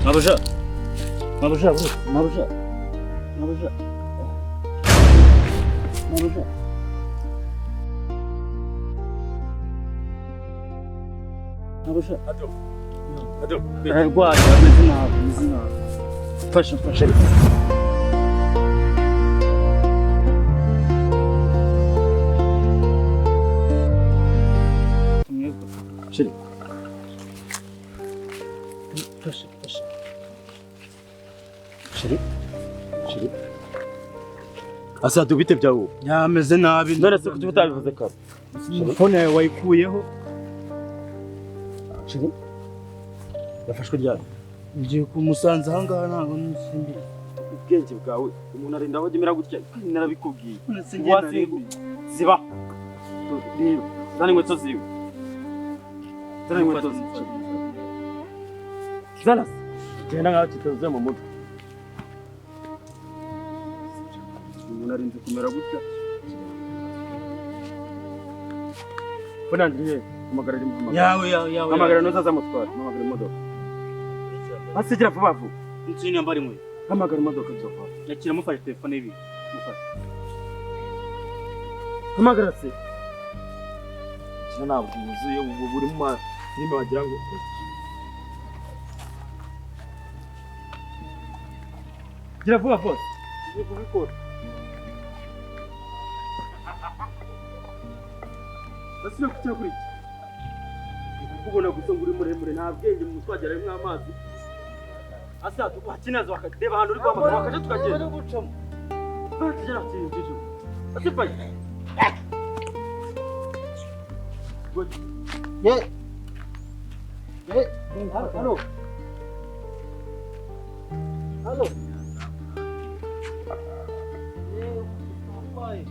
Mabuja. Mabuja, bro. Mabuja. Mabuja. Mabuja. Mabuja. Ado. Guarda, mesinado. Fashion. Shit. Fashion. Shit. Asa dubite byawo. Yameze nabi. None se kututabivuze kare. Phone yawe wayikuyeho. Shit. Yafashwe ryari? Ngiye kumusanza hangaha ntago nisindi. Ubwenge bwawe umuntu arinda aho gemera gutya narabikubwiye. Ziba. Zani nkweto ziwe. Zanas. Genda ngaho kitavuze mu mutwe. Umuntu arinze kumera gutya. Funandiriye kumagara rimwe. Yawe. Kamagara noza zamutwara, kamagara imodoka. Asigira vuba vuba. Ntsini ambari mwe. Kamagara imodoka nzofa. Yakira mufashe telefone ibi. Mufashe. Kamagara se. Kina ntabwo yuzuye ubu buri mu nimba wagira ngo gira vuba vuba. Ngiye kubikora. Basire kutira kuri iki. Kubona gusa nguri muremure nta bwenge mu twagera rimwe amazi. Asa tukakinaza wakadeba hano uri kwa mama wakaje tukagenda. Bakigera cyinjije. Asipaye. Good. Yeah. Hello. Bye.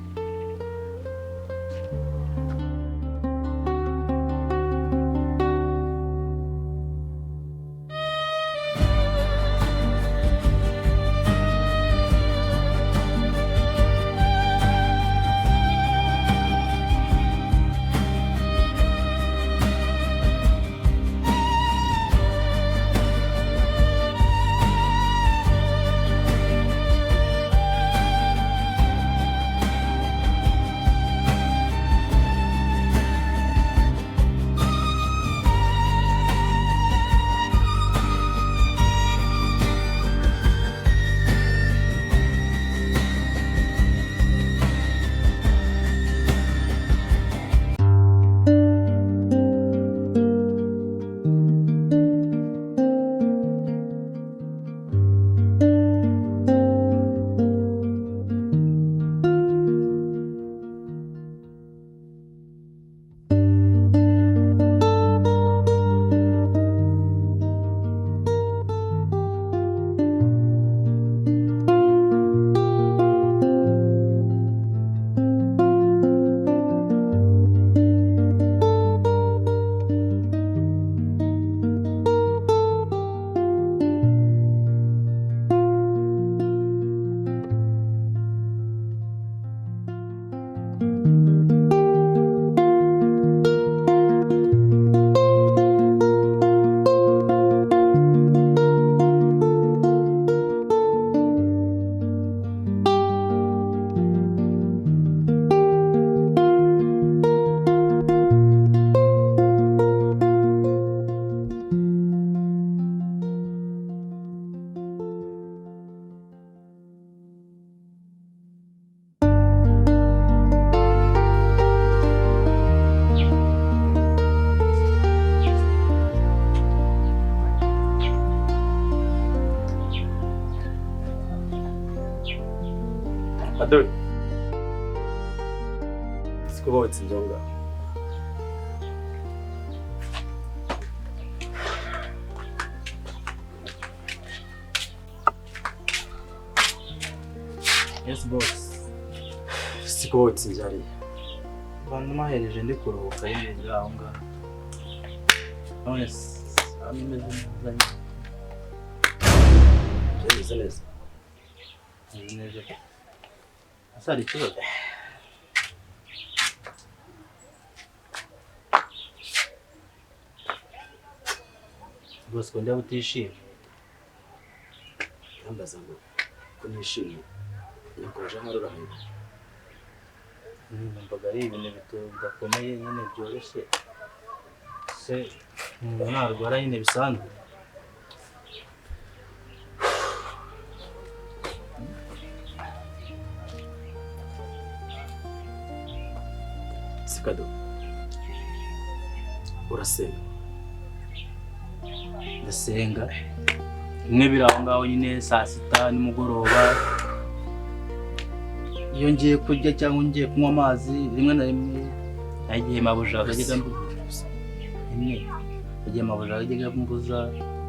Adol. Sikuba tsinjonga. Yes boss. Sikuba tsinjari. Bantu mahereje ndi kuruhuka yinjira aho ngaho. Honest. Ameze neza. Neza. Neza. Asari kibazo. Boss ko ndabutishimye. ukambaza ngo ko nishimye nakoje harurahe numvaga ari ibintu bidakomeye nyine byoroshye se narwara nyine bisanzwe Sikado urasenga ndasenga bimwe biri aho ngaho nyine saa sita nimugoroba iyo ngiye kurya cyangwa ngiye kunywa amazi rimwe na rimwe nagiye mabuja akajya mbuza rimwe nagiye mabuja akajya mbuza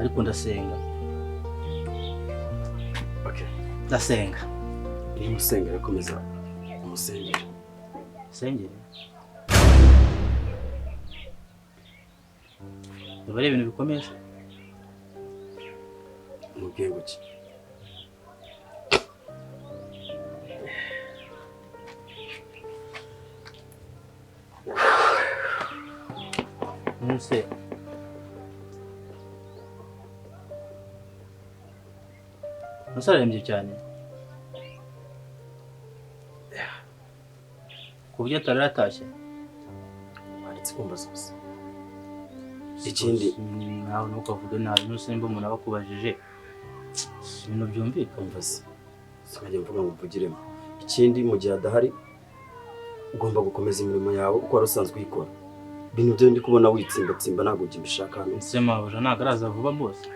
ariko ndasenga ndasenga iyo musengera komeza umusengere sengere bari ibintu bikomeye mubwiye guki nse musarembye cyane kuburyo atararatashye waretse kumbaza gusa ikindi nawe ntukavuge nabi nusemba umuntu abakubajije ibintu byumvikana mvaze sinajya mvuga ngo mvugiremo ikindi mu gihe adahari ugomba gukomeza imirimo yawe uko wari usanzwe uyikora ibintu byo ndi kubona witsimbatsimba ntabwo ugibishaka hano ese mabuja ntabwo araza vuba bose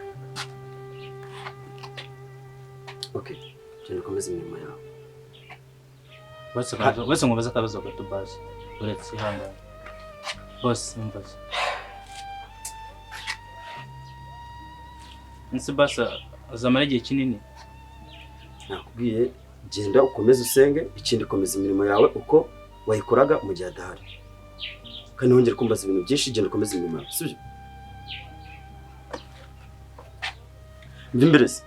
genda ukomeze imirimo yawe wese nkubaze akabazo gato basi uretse ihangane bose mbaze nse basa azamara igihe kinini nakubwiye genda ukomeze usenge ikindi komeza imirimo yawe uko wayikoraga mu gihe adahari kandi wongere kumbaza ibintu byinshi genda ukomeze imirimo yawe sibyo mva imbere se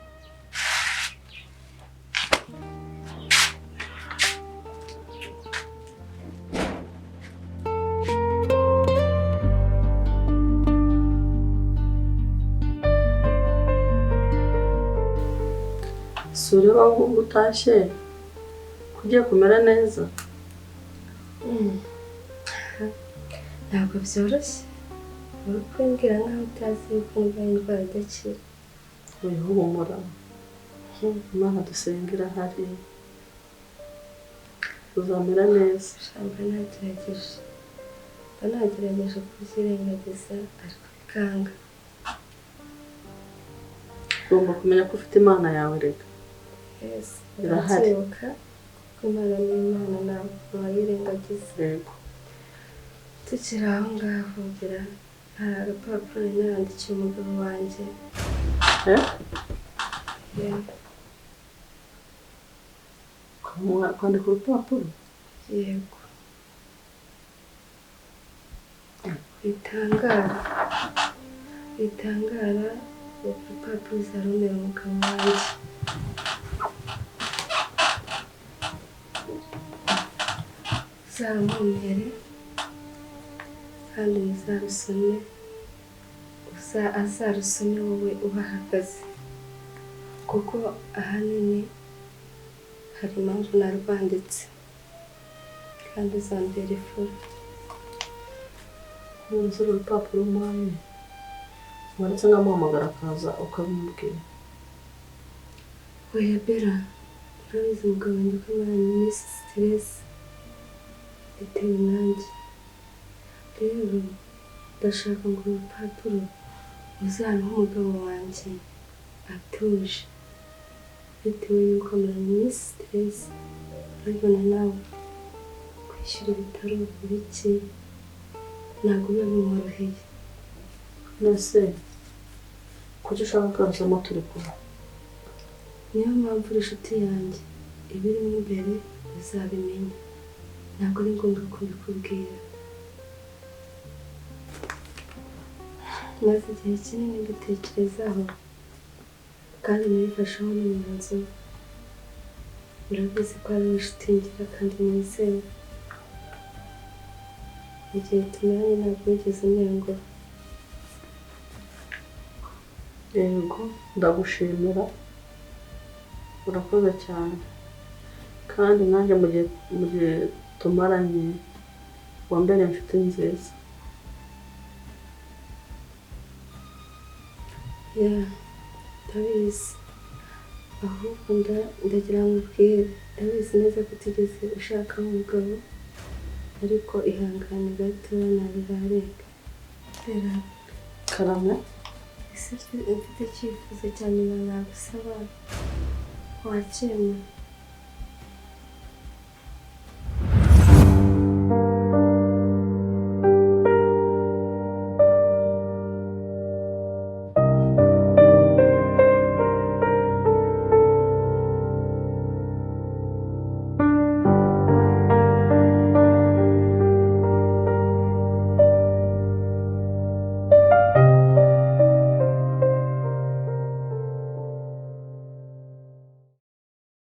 suri waho utashye kugiye kumera neza ntabwo byoroshye uri kumbwira nkaho utazi yuko ndwaye indwara idakira wihumura Imana dusengera hari uzamera neza mba nagerageje kubyirengagiza ariko bikanga ugomba kumenya ko ufite Imana yawe reka irahari ko Imana ni Imana ntabwo wayirengagiza yego tukiri aho ngaho ugira hari agapapuro nandikiye umugabo wanjye kwandika urupapuro yego bitangara urupapuro uzarumira umugabo wanjye uzarumumere kandi muzarusome azarusome wowe ubahagaze kuko ahanini hari impamvu narwanditse kandi uzambera ifura nuzura urupapuro umwanya wanditse nkamuhamagara akaza ukabimubwira oya bera urabizi umugabo wanjye ko amaranye iminsi siteresi bitewe nanjye rero ndashaka ngo urupapuro uzaruhe umugabo wanjye atuje bitewe yuko amaranye iminsi siteresi urabibona nawe kwishyura ibitaro bike ntabwo biba bimworoheye nose kuki ushaka kansamo turi kumwe niyo mpamvu uri inshuti yanjye ibirimo imbere uzabimenya ntabwo ari ngombwa kubikubwira maze igihe kinini mbitekerezaho kandi nabifasheho n'umwanzuro urabizi ko ari inshuti ngira kandi nizewe igihe tumaranye ntabwo wigeze unengura yego ndagushimira urakoze cyane kandi nanjye mu gihe tumaranye wambereye inshuti nziza. ndabizi ahubwo ndagira ngo ubwire ndabizi neza ko utigeze ushaka umugabo ariko ihangane gato nabirarenga. Karame ese mfite icyifuzo cya nyuma nagusaba wakemura.